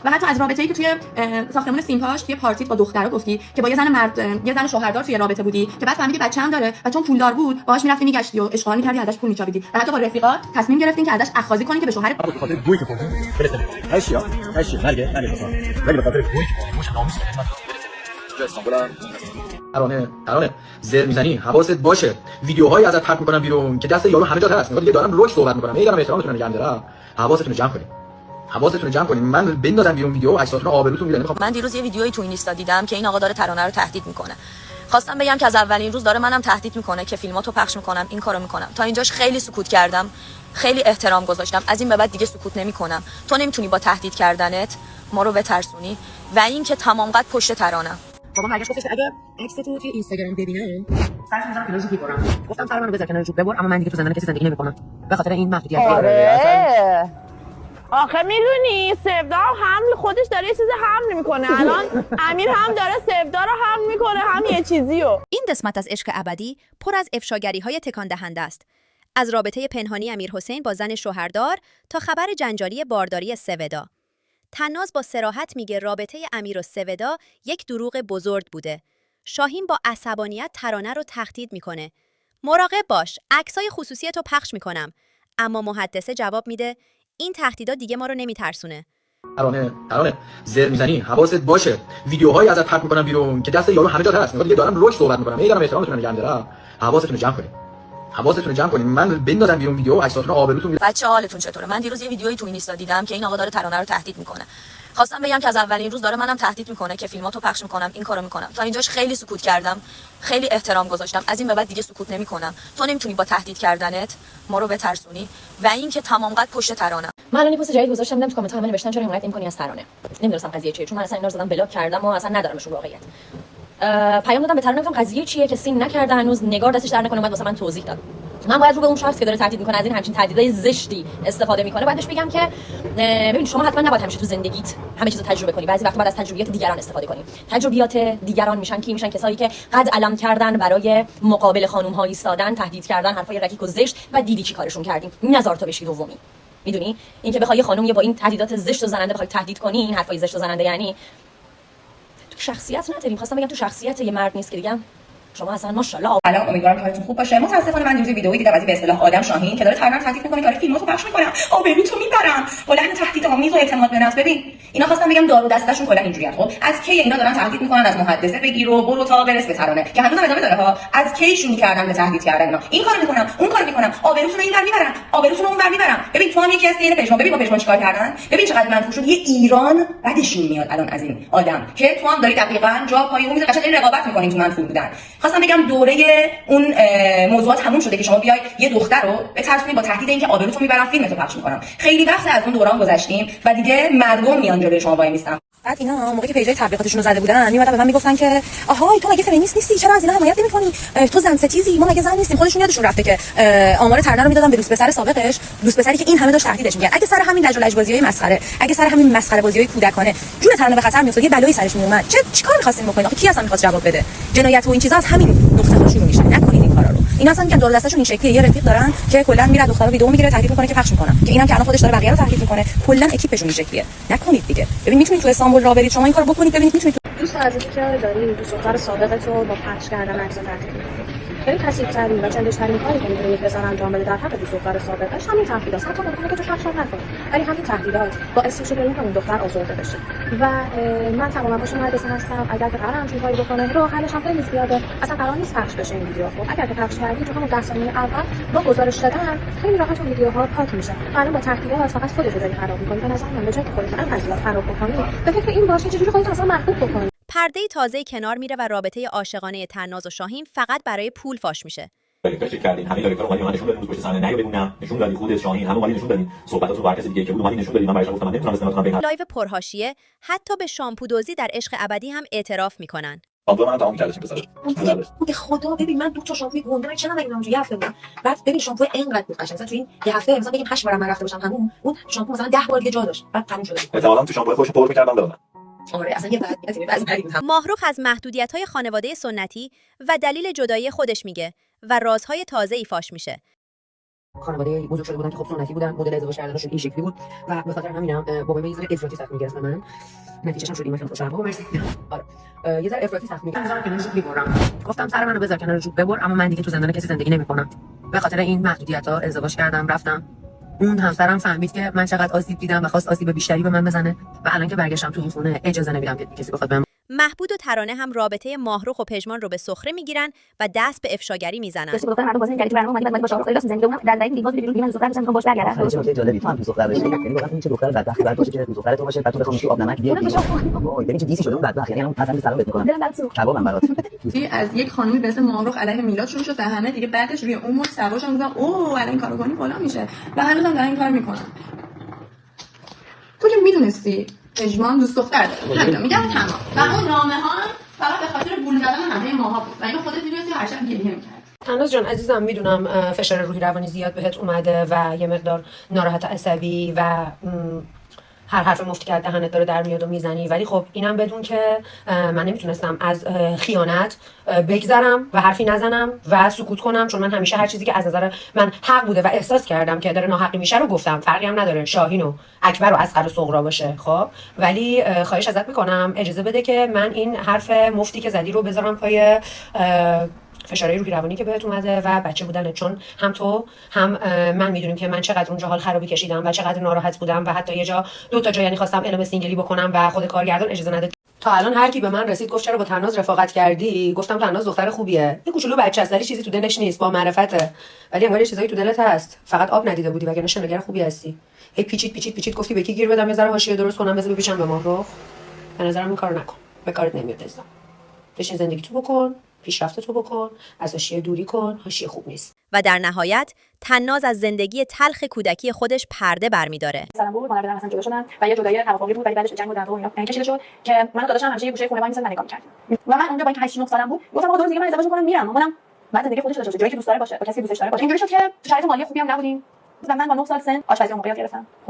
و حتی از رابطه‌ای که توی ساختمان سیمپاش توی پارتیت با دخترا گفتی که با یه زن شوهردار توی رابطه بودی که بعد فهمیدی بچه‌ام داره و چون پولدار بود باهاش میرفتی میگشتی و اشغال می‌کردی ازش پول می‌چاپیدی و حتی با رفیقات تصمیم گرفتین که ازش اخاذی کنین که به شوهر بخاطر دوی که خوردیم هشیا نرگه ولی بخاطر دوی که مش ناموس خدمت ترانه زر میزنی حواست باشه ویدیوهایی ازت پخش میکنم بیرون که دست یارو همه جا هست دیگه دارم روش صحبت میکنم دارم احترامتون رو نگه دارم حواستون رو جمع کنین من بندازم بیرون ویدیو و عکساتون آبروتون میره. من دیروز یه ویدیویی تو اینستا دیدم که این آقا داره ترانه رو تهدید میکنه. خواستم بگم که از اولین روز داره منم تهدید میکنه که فیلماتو پخش میکنم این کارو میکنم. تا اینجاش خیلی سکوت کردم، خیلی احترام گذاشتم. از این به بعد دیگه سکوت نمیکنم. تو نمیتونی با تهدید کردنت ما رو بترسونی و این که تمام قد پشت ترانه. بابا مگه گفتش اگه عکس تو توی اینستاگرام ببینه سرش میذارم کنار جوب ببرم. گفتم سر منو بذار کنار جوب ببر، اما من دیگه تو زندان کسی زندگی نمیکنم به خاطر این محدودیت. آره آخه میدونی سفدا حمل خودش داره یه چیز حمل میکنه. الان امیر هم داره سفدا رو حمل میکنه هم یه چیزیو. این قسمت از عشق ابدی پر از افشاگری‌های تکان دهنده است. از رابطه پنهانی امیرحسین با زن شوهردار تا خبر جنجالی بارداری سودا. طناز با صراحت میگه رابطه امیر و سودا یک دروغ بزرگ بوده. شاهین با عصبانیت ترانه رو تهدید میکنه. مراقب باش، عکسای خصوصیتو پخش میکنم. اما محدثه جواب میده این تهدیدات دیگه ما رو نمیترسونه. ترانه زر میزنی حواست باشه ویدیوهایی ازت پخش میکنم بیرون که دست یارو همه جا هست دیگه دارم روش صحبت میکنم دارم احترامتون رو نگه دارم حواستون رو جمع کنین من بندازم بیرون ویدیو و عکساتون آبروتون میره. بچه حالتون چطوره؟ من دیروز یه ویدیویی تو اینستا دیدم که این آقا داره ترانه رو تهدید میکنه. خواستم بگم که از اولین روز داره منم تهدید میکنه که فیلماتو پخش میکنم این کارو میکنم. تا اینجاش خیلی سکوت کردم، خیلی احترام گذاشتم. از این به بعد دیگه سکوت نمیکنم. تو نمیتونی با تهدید کردنت ما رو بترسونی و این که تمام قد پشت ترانه. من الان پست جدید گذاشتم دیدم تو کامنت ها همه نوشتن چرا حمایت نمی‌کنی از ترانه. نمیدونستم قضیه چیه چون من اصلا اینا رو زدم بلاک کردم و اصلا ندارمشون واقعیت. پیام دادم به ترانه گفتم قضیه چیه که سین نکرده هنوز نگار دستش در نکنه اومد واسه من توضیح داد. من باید رو به اون شخص که داره تهدید میکنه از این همچین تهدیدای زشتی استفاده میکنه بعدش بگم که ببین شما حتما نباید همیشه تو زندگیت همه چیزو تجربه کنی. بعضی وقتا باید از تجربیات دیگران استفاده کنی. تجربیات دیگران میشن کسایی که قد علم کردن برای مقابل خانم ها ایستادن، تهدید کردن، حرفای رکیک و زشت و دیدی چی کارشون کردیم. نزار تو بشی دومی. میدونی اینکه بخوای خانم با این تهدیدات زشت و زننده بخوای تهدید کنی، این حرفای زشت و زننده یعنی تو شخصیت نداریم. خواستم بگم تو شخصیت یه مرد نیست که دیگه شما اصلا ماشاءالله. سلام، امیدوارم که حالتون خوب باشه. متاسفانه من دیروز ویدئویی دیدم از به اصطلاح آدم شاهین که داره ترانه تهدید میکنه که داره فیلماتو پخش میکنم آبروتو میبرم با لحن تهدیدآمیز و اعتماد به نفس. ببین اینا خواستم بگم دارو دستشون کلا اینجوریه. خب از کی اینا دارن تهدید میکنن از محدثه بگیر و برو تا برس به ترانه که هنوز ادامه داره ها. از کی شروع کردن به تهدید کردن اینا؟ این کارو میکنم اون کارو میکنم آبروتون اینور میبرم آبروتون اونور میبرم. ببین تو هم یکی از این پژمان. ببین با پژمان چیکار کردن. ببین چقدر منفور شد. یه ایران بعدشون میاد الان از این آدم که تو هم داری دقیقاً جا پای اون میذاری قشنگ رقابت میکنین تو منفور بودن. خواستم بگم دوره اون موضوعات تموم شده که شما بیای یه دختر رو بترسونی با تهدید اینکه آبروتو میبرم فیلمتو پخش میکنم. خیلی وقت از اون دوران گذشتیم و دیگه مردم میان جلوی شما وای میستن. بعد اینا موقعی که پیجای تبلیغاتشون رو زده بودن میومدن به من میگفتن که آهای تو مگه فمینیست نیستی چرا از اینا حمایت نمیکنی تو زن ستیزی ما مگه زن نیستیم. خودشون یادشون رفته که آمار ترانه رو میدادن به دوست پسر سابقش، دوست پسری که این همه داشت تهدیدش میکرد. اگه سر همین لج و لج بازیای مسخره، اگه سر همین مسخره بازیای کودکانه جون ترانه به خطر میافتاد یه بلایی سرش میومد چیکار می‌خواستین بکنین؟ آخه کی اصلا می‌خواست جواب بده؟ جنایت و این چیزا از همین نقطه ها شروع میشه. نکنین این کارا رو. اینا اصلا میگن دور دستشون این شکلیه. یه رفیق دارن که کلا میره دخترا ویدیو میگیره تهدید میکنه که پخش میکنن که اینم که الان خودش داره بقیه رو تهدید میکنه. کلا اکیپشون این شکلیه. نکنید دیگه. ببین میتونید تو استانبول راه برید شما این کارو بکنید. ببینید میتونید دوست عزیزی که داری دوست دختر سابقت رو با پخش کردن عکس تهدید می‌کنی. خیلی کثیف‌ترین و چندش‌ترین کاری که می‌تونه یک پسر انجام بده در حق دوست دختر سابقش همین تهدیداست. حتی ممکنه که تو پخش نکنی ولی همین تهدیدات باعث میشه که اون دختر آزرده بشه. و من تماما با شما حدیث هستم اگر که قرار همچین کاری بکنه راه حلش هم خیلی زیاده. اصلا قرار نیست پخش بشه این ویدیو. خب اگر که پخش کردی تو همون 10 ثانیه اول با گزارش دادن خیلی راحت اون ویدیوها پاک میشه. الان با تهدیدات فقط خودت رو داری خراب می‌کنی. به نظر من به جای که خودت این تهدیدات خراب بکنی به فکر این باشه چجوری خودت اصلا محبوب بکنی. پرده تازه کنار میره و رابطه عاشقانه طناز و شاهین فقط برای پول فاش میشه. دایرکتور کردین همه دایرکتور اومدین من نشون دادین پشت صحنه نگو ببینم نشون دادین خودت شاهین همه اومدین نشون دادین صحبتاتون با هر کسی دیگه که بود اومدین نشون دادین من برایش گفتم من نمیتونم استناد کنم. لایو پرحاشیه حتی به شامپو دزدی در عشق ابدی هم اعتراف میکنن. شامپو من تمام کردش پسر. به خدا ببین من دو تا شامپوی گنده من چرا نمیدونم اونجوری یه هفته بود. بعد ببین شامپو اینقدر بود قشنگ مثلا تو این یه هفته مثلا بگیم 8 بار من رفته باشم همون اون شامپو مثلا 10 بار دیگه جا داشت بعد تموم شده. احتمالاً تو شامپو خودش پر می‌کردم دادم. آره اصلا یه بعضی ماهرخ از محدودیت‌های خانواده سنتی و دلیل جدایی خودش میگه و رازهای تازه‌ای فاش میشه. خانواده بزرگ شده بودن که خب سنتی بودن، مدل ازدواج کردنشون این شکلی بود و به خاطر همینم بابا یه ذره افراطی سخت می‌گرفت من. نتیجه‌ش هم شد این خوشحالم. بابا مرسی. آره. یه ذره افراطی سخت می‌گرفت. می‌ذارم کنار جوب می‌برم. گفتم سر منو بذار کنار جوب ببر، اما من دیگه تو زندان کسی زندگی نمی‌کنم. به خاطر این محدودیت‌ها ازدواج کردم، رفتم. اون همسرم فهمید که من چقدر آسیب دیدم و خواست آسیب بیشتری به من بزنه و الان که برگشتم تو این خونه اجازه نمیدم که کسی بخواد بهم. محبود و ترانه هم رابطه ماهرخ و پژمان رو به سخره میگیرن و دست به افشاگری میزنن. داشتی دختر مردم بازی می‌کردی تو برنامه اومدی بعد باشه راست زنده اونم در دلیل دیواز بیرون من دختر داشتم باش برگردم. چه جالبی تو هم دوست دختر داشتی. یعنی واقعا چه دختر بدبختی بعد باشه که دوست دختر تو باشه بعد تو بخوام آب نمک بیاری. وای ببین چه دیسی شده اون بدبخت. یعنی الان مثلا سلام بهت می‌کنم. دلم برات سوخت. کبابم برات. از یک خانمی به اسم ماهرخ علیه میلاد شروع شد و همه دیگه بعدش روی اون مد سواشون گفتن اوه الان این کارو کنی بالا میشه و هنوزم دارن این کارو میکنن. تو که میدونستی پژمان دوست دختر داره. همین میگم تمام. و اون نامه‌ها فقط به خاطر گول زدن همه ماها بود. و اینو خودت میدونستی هر شب گریه می‌کردی. تناز جان عزیزم میدونم فشار روحی روانی زیاد بهت اومده و یه مقدار ناراحت عصبی و هر حرف مفتی که از دهنت داره در میاد و میزنی، ولی خب اینم بدون که من نمیتونستم از خیانت بگذرم و حرفی نزنم و سکوت کنم، چون من همیشه هر چیزی که از نظر من حق بوده و احساس کردم که داره ناحقی میشه رو گفتم. فرقی هم نداره شاهین و اکبر و اصغر و صغرا باشه. خب ولی خواهش ازت میکنم اجازه بده که من این حرف مفتی که زدی رو بذارم پای فشارهای روحی روانی که بهت اومده و بچه بودن، چون هم تو هم من میدونیم که من چقدر اونجا حال خرابی کشیدم و چقدر ناراحت بودم و حتی یه جا دو تا جا یعنی خواستم اعلام سینگلی بکنم و خود کارگردان اجازه نداد. تا الان هر کی به من رسید گفت چرا با تناز رفاقت کردی، گفتم تناز دختر خوبیه، این کوچولو بچه است، چیزی تو دلش نیست، با معرفته، ولی انگار چیزایی تو دلت هست، فقط آب ندیده بودی وگرنه شناگر خوبی هستی. هی پیچید گفتی به کی گیر بدم، یه ذره حاشیه درست کنم بذار بپیچم به ماهرخ. به نظرم این کارو نکن، به کارت نمیاد عزیزم. بشین زندگی تو بکن، پیشرفت تو بکن، از حاشیه دوری کن، حاشیه خوب نیست. و در نهایت تناز از زندگی تلخ کودکی خودش پرده برمی‌داره. مثلا بود مادر پدرم اصلا جدا شدن و یه جدایی توافقی بود، ولی بعدش جنگ و دعوا و اینا کشیده شد که من و داداشم همیشه یه گوشه خونه وای می‌سادیم و نگاه می‌کردیم و من اونجا با اینکه 8 9 سالم بود گفتم آقا دیگه من ازدواج می‌کنم میرم. مامانم بعد دیگه خودش داشت جایی که دوست داره باشه با کسی دوستش داره باشه. اینجوری شد که تو شرایط مالی خوبی هم نبودیم و من با 9 سال سن آشپزی موقعیت گرفتم.